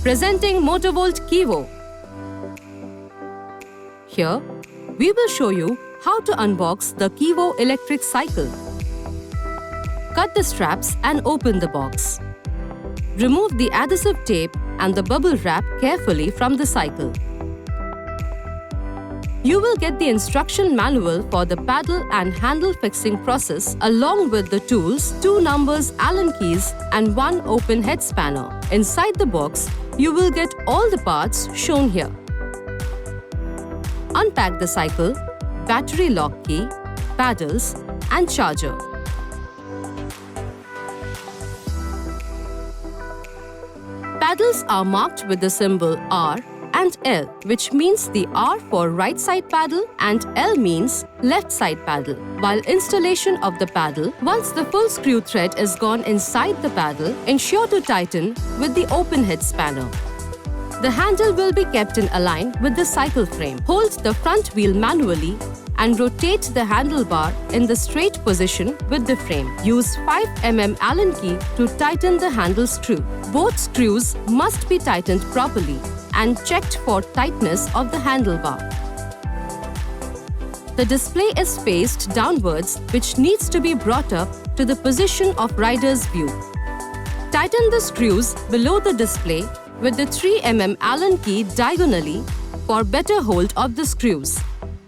Presenting Motovolt KIVO. Here, we will show you how to unbox the KIVO electric cycle. Cut the straps and open the box. Remove the adhesive tape and the bubble wrap carefully from the cycle. You will get the instruction manual for the paddle and handle fixing process along with the tools, 2 numbers Allen keys and 1 open head spanner. Inside the box, you will get all the parts shown here. Unpack the cycle, battery lock key, paddles and charger. Paddles are marked with the symbol R and L, which means the R for right side paddle and L means left side paddle. While installation of the paddle, once the full screw thread is gone inside the paddle, ensure to tighten with the open head spanner. The handle will be kept in align with the cycle frame. Hold the front wheel manually and rotate the handlebar in the straight position with the frame. Use 5 mm Allen key to tighten the handle screw. Both screws must be tightened properly and checked for tightness of the handlebar. The display is faced downwards, which needs to be brought up to the position of rider's view. Tighten the screws below the display with the 3 mm Allen key diagonally for better hold of the screws.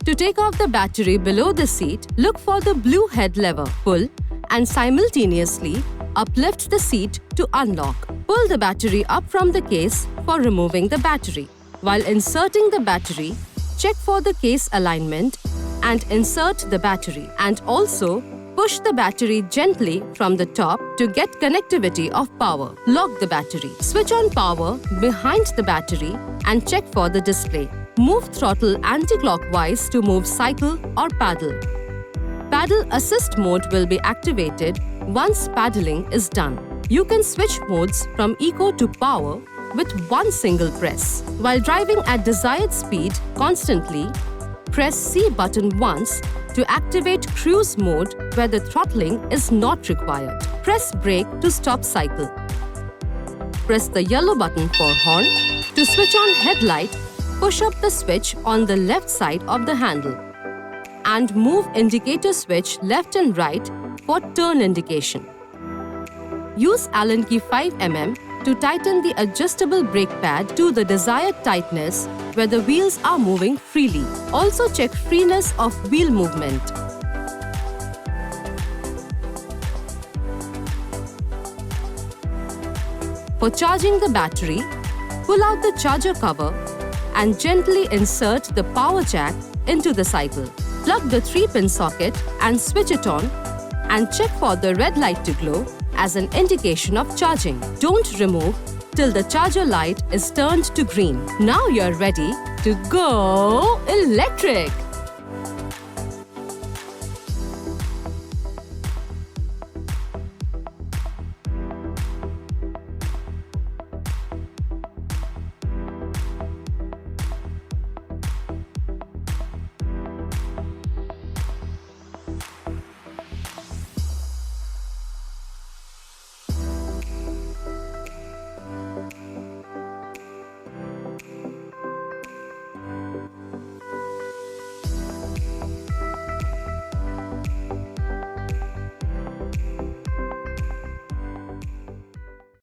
To take off the battery below the seat, look for the blue head lever. Pull and simultaneously uplift the seat to unlock. Pull the battery up from the case for removing the battery. While inserting the battery, check for the case alignment and insert the battery. And also, push the battery gently from the top to get connectivity of power. Lock the battery. Switch on power behind the battery and check for the display. Move throttle anti-clockwise to move cycle or paddle. Paddle assist mode will be activated once paddling is done. You can switch modes from eco to power with one single press. While driving at desired speed constantly, press C button once to activate cruise mode where the throttling is not required. Press brake to stop cycle. Press the yellow button for horn. To switch on headlight, push up the switch on the left side of the handle and move indicator switch left and right for turn indication. Use Allen key 5 mm to tighten the adjustable brake pad to the desired tightness where the wheels are moving freely. Also check freeness of wheel movement. For charging the battery, pull out the charger cover and gently insert the power jack into the cycle. Plug the 3-pin socket and switch it on and check for the red light to glow as an indication of charging. Don't remove till the charger light is turned to green. Now you're ready to go electric!